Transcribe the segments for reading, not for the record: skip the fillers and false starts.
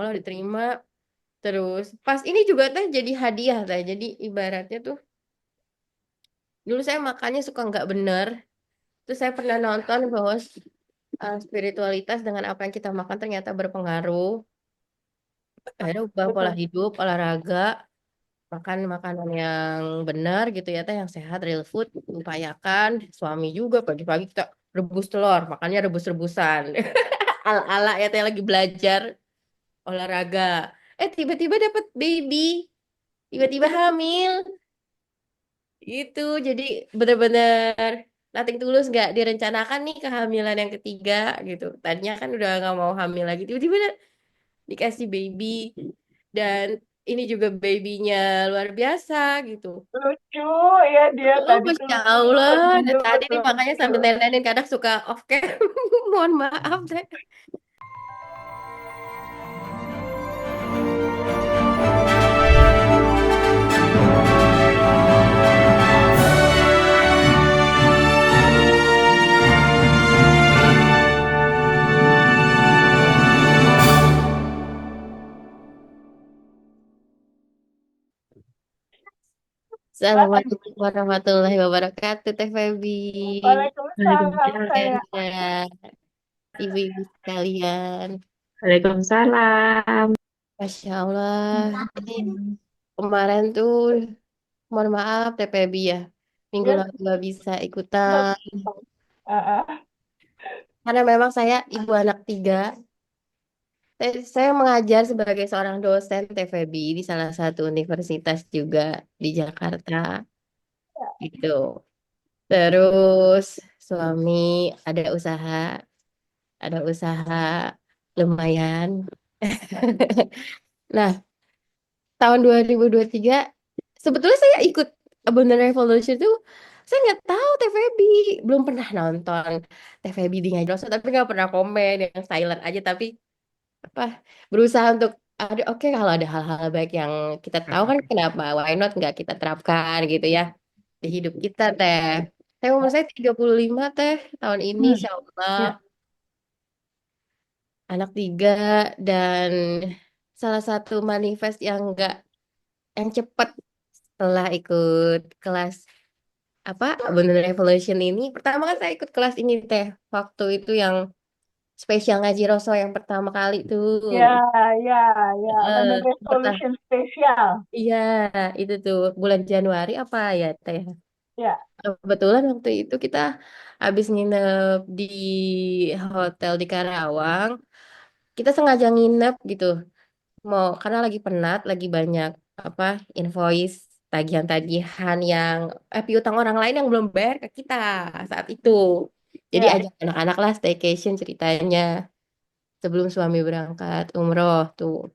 Allah diterima. Terus pas ini juga teh jadi hadiah teh. Jadi ibaratnya tuh dulu saya makannya suka nggak bener. Terus saya pernah nonton bahwa spiritualitas dengan apa yang kita makan ternyata berpengaruh. Akhirnya ubah pola Betul. hidup, olahraga, makan makanan yang benar gitu ya teh, yang sehat, real food, upayakan. Suami juga pagi-pagi kita rebus telur, makannya rebus-rebusan. Ala-ala ya teh lagi belajar olahraga. Tiba-tiba dapat baby, tiba-tiba hamil. Itu jadi bener-bener nothing tulus, nggak direncanakan nih kehamilan yang ketiga gitu. Tadinya kan udah nggak mau hamil lagi, tiba-tiba dikasih baby dan ini juga babynya luar biasa gitu. Lucu ya dia Oh, tadi tuh Masya lucu Allah. Dan bajunya tadi nih betul makanya lucu. sambil nenenin kadang suka off cam. Mohon maaf deh. Assalamualaikum warahmatullahi wabarakatuh, Teh Febi. Waalaikumsalam saya. Ya, ibu-ibu sekalian. Waalaikumsalam. Masya Allah. Ini kemarin tuh, mohon maaf, Teh Febi ya. Minggu Ya, lalu gak bisa nggak ikutan. apa-apa. Ah, ah. Karena memang saya ibu anak tiga. Saya mengajar sebagai seorang dosen TVB di salah satu universitas juga di Jakarta. Gitu. Terus suami ada usaha, ada usaha lumayan. Nah, tahun 2023 sebetulnya saya ikut Abundant Revolution itu saya nggak tahu TVB, belum pernah nonton TVB di Ngajroso, tapi nggak pernah komen yang silent aja, tapi apa berusaha untuk ada oke kalau ada hal-hal baik yang kita tahu kan kenapa why not nggak kita terapkan gitu ya di hidup kita teh. Saya umur saya 35 teh tahun ini Hmm, Insya Allah ya, anak tiga dan salah satu manifest yang enggak yang cepat setelah ikut kelas apa Abundant Revolution ini, pertama kan saya ikut kelas ini teh waktu itu yang spesial ngaji Roso yang pertama kali tuh. ya, ya, ya. Abandon Pertama. Resolution spesial. Iya, itu tuh bulan Januari apa ya, Teh? Ya, Kebetulan waktu itu kita habis nginep di hotel di Karawang. Kita sengaja nginep gitu. Mau karena lagi penat, lagi banyak apa invoice, tagihan-tagihan yang piutang orang lain yang belum bayar ke kita saat itu. Jadi ya. ajak anak-anak lah staycation ceritanya sebelum suami berangkat umroh tuh.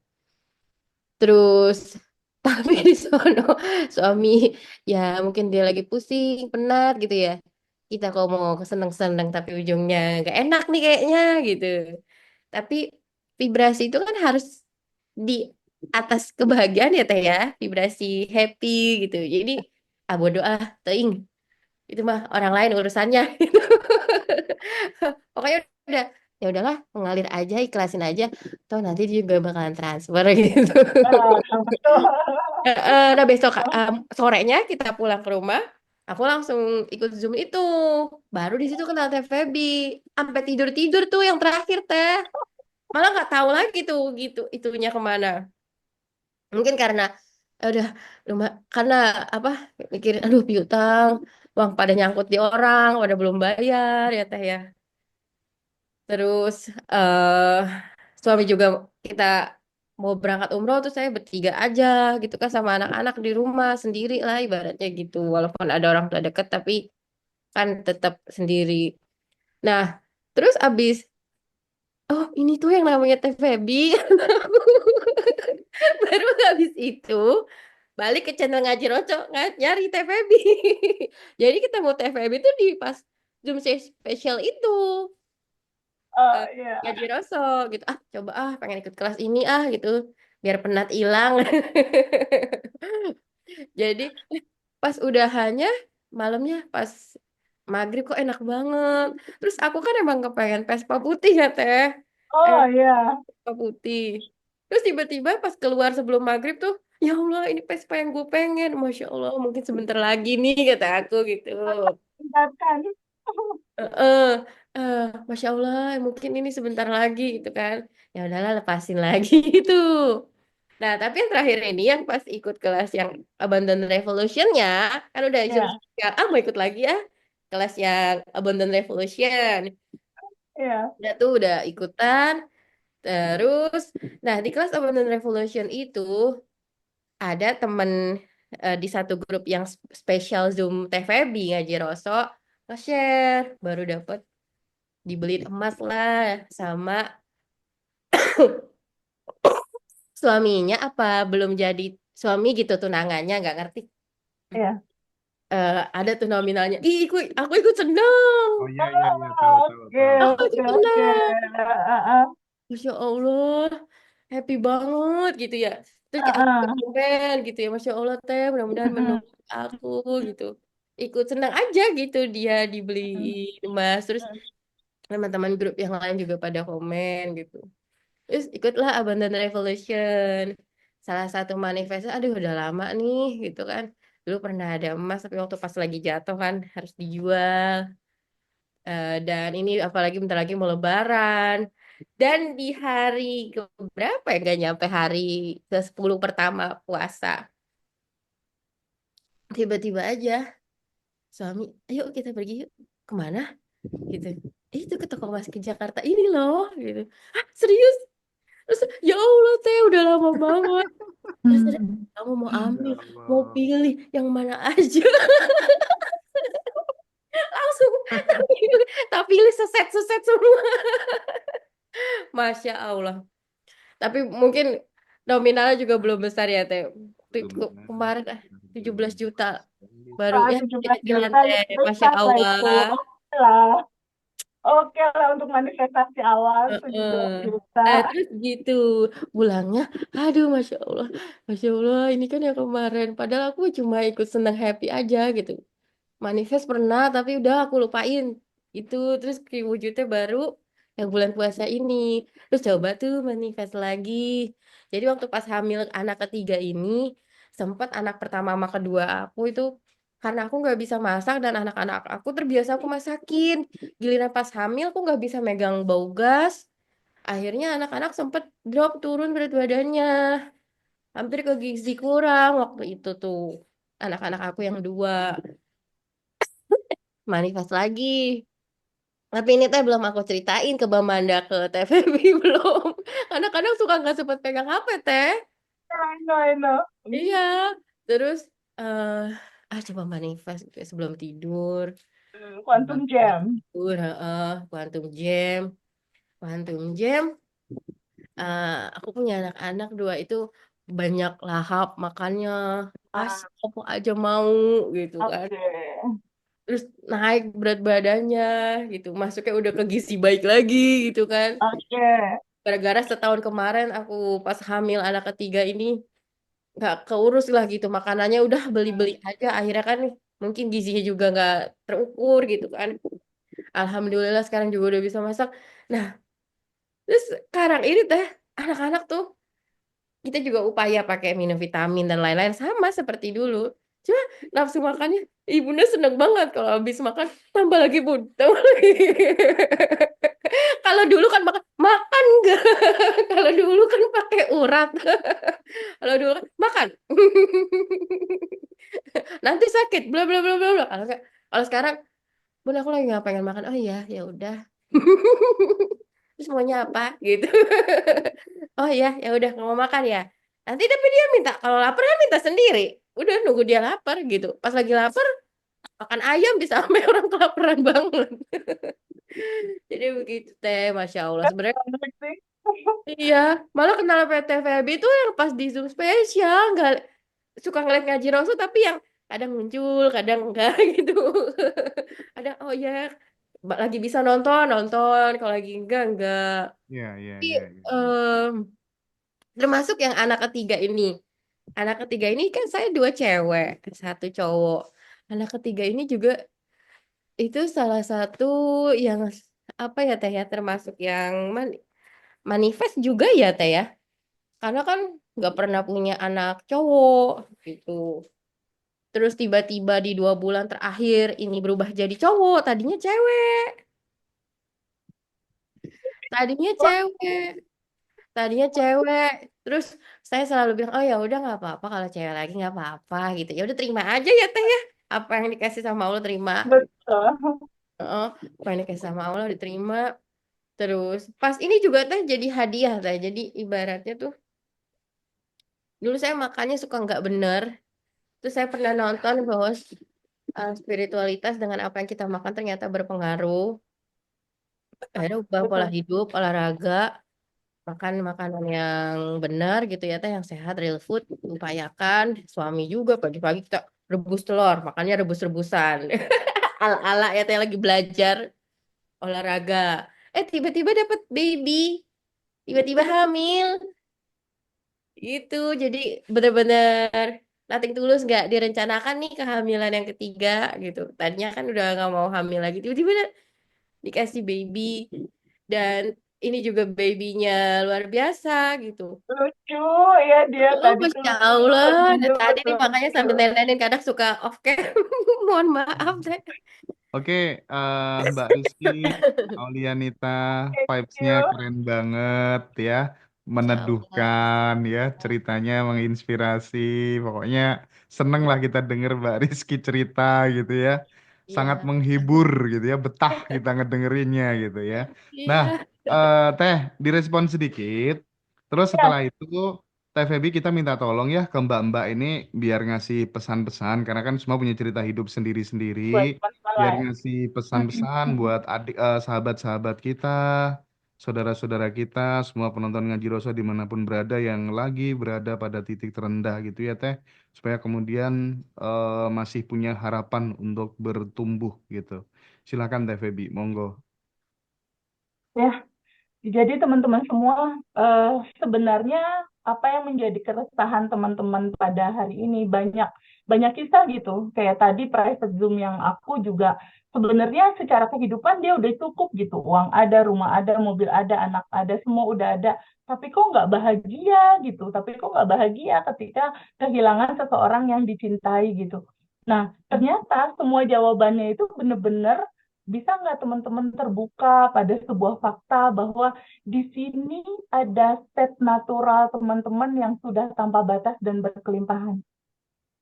Terus tapi di sono suami ya mungkin dia lagi pusing, penat gitu ya. Kita kok mau keseneng-seneng tapi ujungnya gak enak nih kayaknya gitu. Tapi vibrasi itu kan harus di atas kebahagiaan ya Teh ya, vibrasi happy gitu. Jadi bodo ah, teuing. Itu mah orang lain urusannya. Pokoknya udah ya udahlah mengalir aja ikhlasin aja toh nanti dia juga bakalan transfer gitu. Betul. Nah besok sorenya kita pulang ke rumah, aku langsung ikut Zoom itu. Baru di situ kenal Teh Feby. Sampai tidur-tidur tuh yang terakhir Teh. Malah nggak tahu lagi tuh gitu itunya kemana. Mungkin karena udah rumah karena apa mikirin aduh piutang, uang pada nyangkut di orang, pada belum bayar ya Teh ya. Terus eh suami juga kita mau berangkat umroh tuh saya bertiga aja gitu kan sama anak-anak di rumah sendiri lah ibaratnya gitu. Walaupun ada orang tua deket tapi kan tetap sendiri. Nah, terus abis oh ini tuh yang namanya Teh Feby. Baru habis itu balik ke channel Ngaji Roco nyari Teh Feby. Jadi kita mau Teh Feby tuh di pas Zoom spesial itu. eh, Ya. Ngaji Roso gitu coba pengen ikut kelas ini gitu biar penat hilang. Jadi pas udahannya malamnya pas maghrib kok enak banget, terus aku kan emang kepengen Vespa putih ya Teh, Oh, emang ya. Vespa putih Terus tiba-tiba pas keluar sebelum maghrib tuh, ya Allah ini Vespa yang gue pengen. Masya Allah mungkin sebentar lagi nih kata aku gitu. Tingkatkan. Heeh, Masya Allah mungkin ini sebentar lagi gitu kan. Ya udahlah lepasin lagi gitu. Nah tapi yang terakhir ini yang pas ikut kelas yang Abandon Revolution-nya, kan udah Ya, ya, mau ikut lagi ya kelas yang Abandon Revolution. ya, Udah tuh udah ikutan. Terus, nah di kelas Abandon Revolution itu ada temen di satu grup yang spesial Zoom TVB ngaji Roso nge-share baru dapet dibeliin emas lah sama suaminya apa belum jadi suami gitu tunangannya nggak ngerti. ya. Ada tuh nominalnya. Ih, aku ikut seneng. Oh iya iya iya tahu tahu Oke, tahu. Aku oke, ikut oke. seneng. Ah, ah, Masya Allah, happy banget gitu ya. Terus ah, kita juga ah. komen gitu ya, Masya Allah teh, mudah-mudahan Mm-mm, mendukung aku gitu. Ikut senang aja gitu dia mm-mm, dibeliin emas. Terus teman-teman grup yang lain juga pada komen gitu. Terus ikutlah Abandon Revolution. Salah satu manifestnya, aduh udah lama nih gitu kan. Dulu pernah ada emas, tapi waktu pas lagi jatuh kan harus dijual. Dan ini apalagi bentar lagi mau Lebaran. Dan di hari ke berapa ya? Nggak nyampe hari ke-10 pertama puasa. Tiba-tiba aja suami, ayo kita pergi yuk. Kemana? Gitu. Itu ke toko emas ke Jakarta ini loh. Gitu. Ah, serius? Terus, ya Allah teh udah lama banget. Terus ada, mm. kamu mau Ya ambil, mau Allah. pilih yang mana aja. Langsung tak pilih, tak pilih seset-seset semua. Masya Allah. Tapi mungkin nominalnya juga belum besar ya, Teh. Waktu Belum itu benar. kemarin 17 juta baru Wah, ya 17 jalan-jalan juta Teh. Masya besar lah Allah. itu. Oke lah. Oke lah untuk manifestasi awal Heeh. 17 juta. Nah, terus gitu pulangnya, aduh Masya Allah, ini kan yang kemarin. Padahal aku cuma ikut senang happy aja gitu. Manifest pernah, tapi udah aku lupain. Itu terus wujudnya baru yang bulan puasa ini. Terus coba tuh manifest lagi. Jadi waktu pas hamil anak ketiga ini, sempat anak pertama sama kedua aku itu karena aku nggak bisa masak dan anak-anak aku terbiasa aku masakin. Giliran pas hamil aku nggak bisa megang bau gas. Akhirnya anak-anak sempat drop turun berat badannya. Hampir ke gizi kurang waktu itu tuh. Anak-anak aku yang dua manifest lagi. Tapi ini teh belum aku ceritain ke Bamanda ke TVB belum. Kadang-kadang suka nggak sempat pegang HP teh. I know, I know. Iya. Terus coba manifest gitu ya, sebelum tidur. Quantum Jam. Tidur, Quantum Jam. Quantum Jam. Aku punya anak-anak dua itu banyak lahap makannya. Ah, Kasih apa aja mau gitu kan. oke. Terus naik berat badannya gitu. Masuknya udah ke gizi baik lagi gitu kan. Oke. Gara-gara setahun kemarin aku pas hamil anak ketiga ini nggak keurus lah gitu makanannya udah beli-beli aja akhirnya kan mungkin gizinya juga nggak terukur gitu kan. Alhamdulillah sekarang juga udah bisa masak. Nah terus sekarang ini teh anak-anak tuh kita juga upaya pakai minum vitamin dan lain-lain sama seperti dulu. Cuma nafsu makannya ibunda seneng banget kalau habis makan tambah lagi bun, tambah lagi. Kalau dulu kan makan makan enggak. Kalau dulu kan pakai urat. Kalau dulu kan makan. Nanti sakit bla bla bla bla bla. Kalau sekarang bun aku lagi nggak pengen makan. Oh iya, ya udah. Terus maunya apa gitu. Oh ya, ya udah nggak mau makan ya. Nanti tapi dia minta kalau lapar kan minta sendiri. Udah nunggu dia lapar gitu. Pas lagi lapar makan ayam bisa sampai orang kelaparan banget. Jadi begitu teh, masya Allah. Kan Sebenarnya menarik sih. iya, malah kenal PT FEB itu yang pas di Zoom spesial, nggak suka ngeliat ngaji Rasul tapi yang kadang muncul, kadang enggak gitu. Ada oh ya, lagi bisa nonton nonton, kalau lagi enggak. Iya iya Tapi iya iya. termasuk yang anak ketiga ini. Anak ketiga ini kan saya dua cewek, satu cowok. Anak ketiga ini juga itu salah satu yang apa ya teh ya termasuk yang manifest juga ya teh ya. karena kan nggak pernah punya anak cowok gitu. Terus tiba-tiba di 2 bulan terakhir ini berubah jadi cowok, tadinya cewek, tadinya cewek. Terus saya selalu bilang, oh ya udah nggak apa-apa kalau cewek lagi nggak apa-apa gitu. Ya udah terima aja ya teh ya. Apa yang dikasih sama Allah terima. Betul. Heeh, apa yang dikasih sama Allah diterima. Terus pas ini juga teh jadi hadiah teh. Jadi ibaratnya tuh dulu saya makannya suka nggak bener. Terus saya pernah nonton bahwa spiritualitas dengan apa yang kita makan ternyata berpengaruh. Akhirnya ubah pola Betul. hidup, olahraga, makan makanan yang benar gitu ya teh, yang sehat, real food, upayakan. Suami juga pagi-pagi kita rebus telur, makannya rebus-rebusan. Ala-ala ya teh lagi belajar olahraga. Tiba-tiba dapat baby, tiba-tiba hamil. Itu jadi bener-bener nothing tulus, nggak direncanakan nih kehamilan yang ketiga gitu. Tadinya kan udah nggak mau hamil lagi, tiba-tiba dikasih baby dan ini juga babynya luar biasa gitu. Lucu ya dia Oh, tadi tuh Masya lucu Allah. banget. Dan tadi nih Betul. makanya sambil nenenin kadang suka off cam. Mohon maaf deh. Oke, Mbak Rizky, Aulianita, Thank vibes-nya you. keren banget ya, Masya Allah. meneduhkan ya, ceritanya menginspirasi. Pokoknya seneng lah kita denger Mbak Rizky cerita gitu ya, sangat Iya. menghibur gitu ya, betah kita ngedengerinnya gitu ya. Nah, Iya. Teh, direspon sedikit. Terus Ya, setelah itu Teh Feby kita minta tolong ya ke Mbak-mbak ini biar ngasih pesan-pesan karena kan semua punya cerita hidup sendiri-sendiri, buat masalah biar ya. ngasih Mm-mm. pesan-pesan buat sahabat-sahabat kita, saudara-saudara kita, semua penonton Ngaji Roso dimanapun berada yang lagi berada pada titik terendah gitu ya Teh, supaya kemudian masih punya harapan untuk bertumbuh gitu. Silakan Teh Feby, monggo. Ya, jadi teman-teman semua, eh, sebenarnya apa yang menjadi keresahan teman-teman pada hari ini banyak banyak kisah gitu. Kayak tadi private Zoom yang aku juga sebenarnya secara kehidupan dia udah cukup gitu. Uang ada, rumah ada, mobil ada, anak ada, semua udah ada. Tapi kok nggak bahagia gitu. Tapi kok nggak bahagia ketika kehilangan seseorang yang dicintai gitu. Nah, ternyata semua jawabannya itu benar-benar bisa nggak teman-teman terbuka pada sebuah fakta bahwa di sini ada state natural teman-teman yang sudah tanpa batas dan berkelimpahan.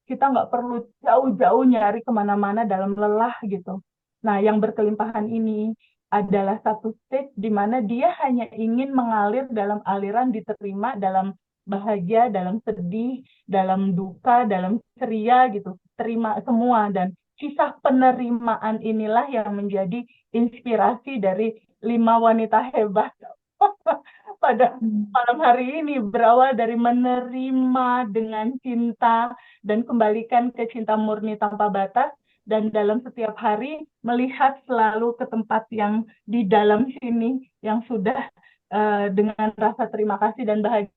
Kita nggak perlu jauh-jauh nyari kemana-mana dalam lelah gitu. Nah, yang berkelimpahan ini adalah satu state di mana dia hanya ingin mengalir dalam aliran diterima dalam bahagia, dalam sedih, dalam duka, dalam ceria gitu. Terima semua dan kisah penerimaan inilah yang menjadi inspirasi dari 5 wanita hebat pada malam hari ini berawal dari menerima dengan cinta dan kembalikan ke cinta murni tanpa batas dan dalam setiap hari melihat selalu ke tempat yang di dalam sini yang sudah dengan rasa terima kasih dan bahagia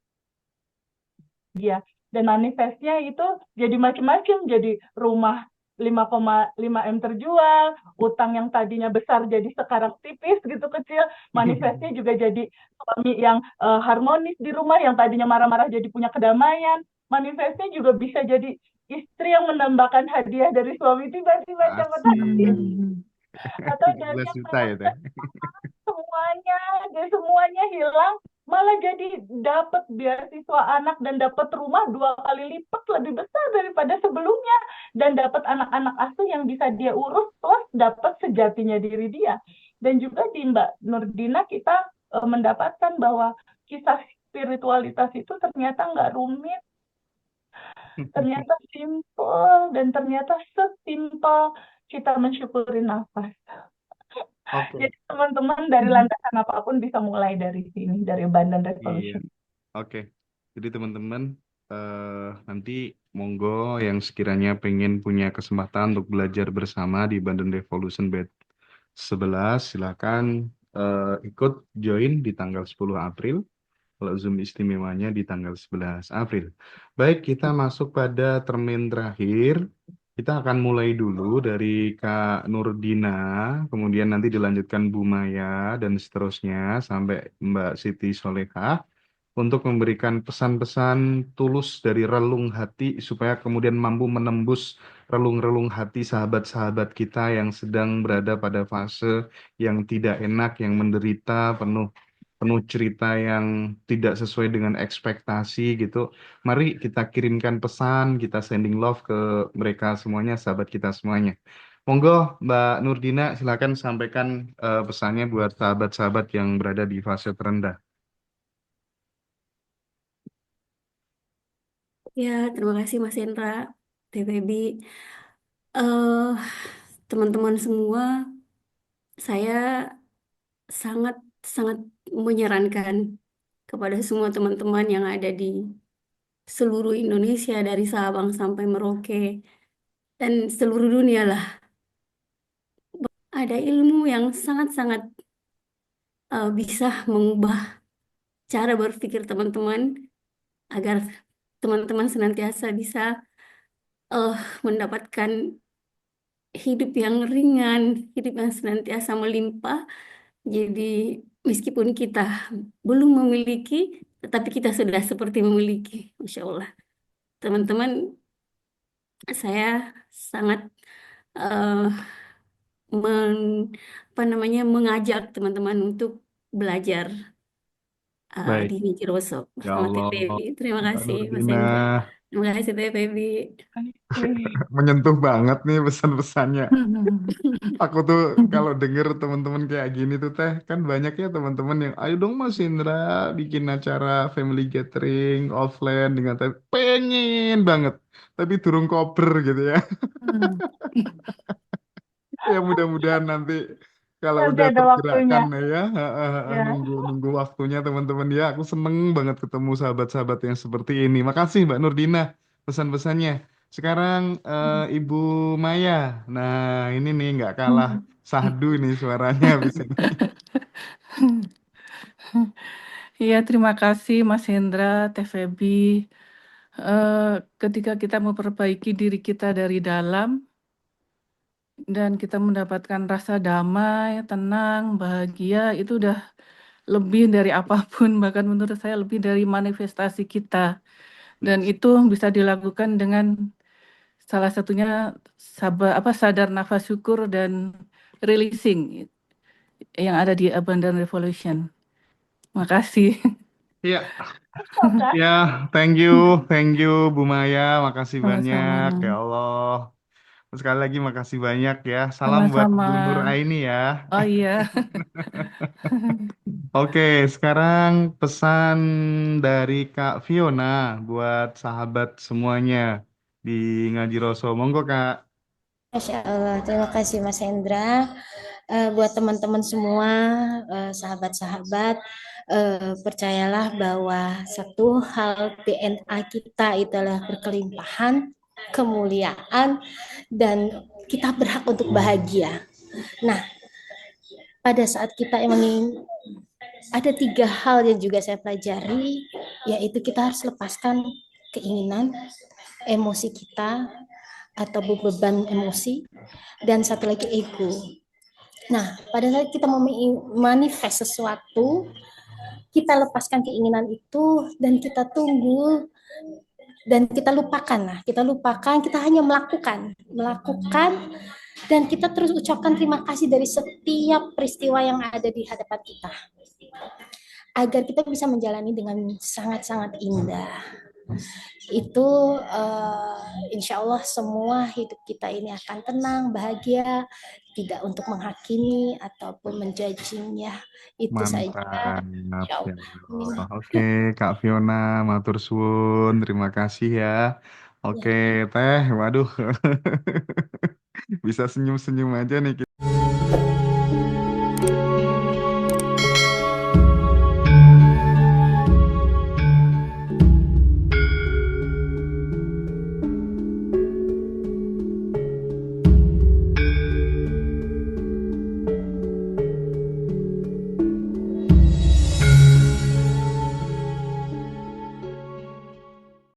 dan manifestnya itu jadi macam-macam jadi rumah 5,5 M terjual, utang yang tadinya besar jadi sekarang tipis gitu kecil, manifestnya juga jadi suami yang harmonis di rumah yang tadinya marah-marah jadi punya kedamaian, manifestnya juga bisa jadi istri yang menambahkan hadiah dari suami tiba-tiba dapat hadiah Asik. atau dari 17 yang juta ya Teh. menangkan semuanya dan semuanya hilang malah jadi dapat beasiswa anak dan dapat rumah 2 kali lipat lebih besar daripada sebelumnya dan dapat anak-anak asuh yang bisa dia urus plus dapat sejatinya diri dia dan juga di Mbak Nurdina kita mendapatkan bahwa kisah spiritualitas itu ternyata nggak rumit, ternyata simple dan ternyata sesimpel kita mensyukuri nafas. Oke, Jadi teman-teman dari landasan apapun bisa mulai dari sini, dari Abundant iya. Revolution. Oke, jadi teman-teman nanti monggo yang sekiranya pengen punya kesempatan untuk belajar bersama di Bandung Revolution Batch 11, silakan ikut join di tanggal 10 April. Kalau Zoom istimewanya di tanggal 11 April. Baik, kita masuk pada termin terakhir. Kita akan mulai dulu dari Kak Nurdina, kemudian nanti dilanjutkan Bu Maya, dan seterusnya sampai Mbak Siti Solehah. untuk memberikan pesan-pesan tulus dari relung hati supaya kemudian mampu menembus relung-relung hati sahabat-sahabat kita yang sedang berada pada fase yang tidak enak, yang menderita, penuh penuh cerita yang tidak sesuai dengan ekspektasi gitu. Mari kita kirimkan pesan, kita sending love ke mereka semuanya, sahabat kita semuanya. Monggo, Mbak Nurdina, silakan sampaikan pesannya buat sahabat-sahabat yang berada di fase terendah. Ya, terima kasih Mas Hendra, TPB. eh Teman-teman semua, saya sangat sangat menyarankan kepada semua teman-teman yang ada di seluruh Indonesia dari Sabang sampai Merauke dan seluruh dunia lah. Ada ilmu yang sangat-sangat bisa mengubah cara berpikir teman-teman agar teman-teman senantiasa bisa eh, mendapatkan hidup yang ringan, hidup yang senantiasa melimpah. Jadi meskipun kita belum memiliki, tetapi kita sudah seperti memiliki. Masya Allah. Teman-teman, saya sangat eh, men- mengajak teman-teman untuk belajar Baik, di Niji Rosso ya bersama Allah, TPB. Terima Mbak kasih, Mas Nurdina. Hendra. Terima kasih, TPB. Oke. Menyentuh banget nih pesan-pesannya. Aku tuh kalau denger teman-teman kayak gini tuh teh, kan banyak ya teman-teman yang ayo dong Mas Indra bikin acara family gathering offline dengan teh pengen banget, tapi durung koper gitu ya. Ya mudah-mudahan nanti kalau Nanti udah ada waktunya. tergerakkan ya, Ya. nunggu nunggu waktunya teman-teman ya. Aku seneng banget ketemu sahabat-sahabat yang seperti ini. Makasih Mbak Nurdina pesan-pesannya. Sekarang Ibu Maya. Nah ini nih nggak kalah sahdu ini suaranya habis ini. Iya, terima kasih Mas Hendra, Teh Febi. Ketika kita memperbaiki diri kita dari dalam dan kita mendapatkan rasa damai, tenang, bahagia, itu udah lebih dari apapun, bahkan menurut saya lebih dari manifestasi kita. Dan itu bisa dilakukan dengan salah satunya sadar nafas syukur dan releasing yang ada di Abundant Revolution. Makasih. Iya, Oke. ya, thank you Bu Maya, makasih Sama-sama. banyak ya Allah. Sekali lagi makasih banyak ya. Salam buat Sama-sama. Bu Nur Aini ya. Oh iya. Oke, sekarang pesan dari Kak Fiona buat sahabat semuanya di Ngaji Roso. Monggo Kak. Masya Allah, terima kasih Mas Hendra. Buat teman-teman semua, sahabat-sahabat, percayalah bahwa satu hal DNA kita itu adalah berkelimpahan, kemuliaan, dan kita berhak untuk bahagia. Nah, pada saat kita emang ada tiga hal yang juga saya pelajari, yaitu kita harus lepaskan keinginan, emosi kita, atau beban emosi, dan satu lagi ego. Nah, pada saat kita mau manifest sesuatu, kita lepaskan keinginan itu dan kita tunggu dan kita lupakan lah. Kita lupakan, kita hanya melakukan dan kita terus ucapkan terima kasih dari setiap peristiwa yang ada di hadapan kita. Agar kita bisa menjalani dengan sangat-sangat indah. Itu insya Allah semua hidup kita ini akan tenang, bahagia, tidak untuk menghakimi ataupun menjudging ya. Itu saja. Mantap. Insya Ya Allah. Allah. Oke, Kak Fiona, matur suwun. Terima kasih ya. Oke, Ya. Teh. Waduh. Bisa senyum-senyum aja nih.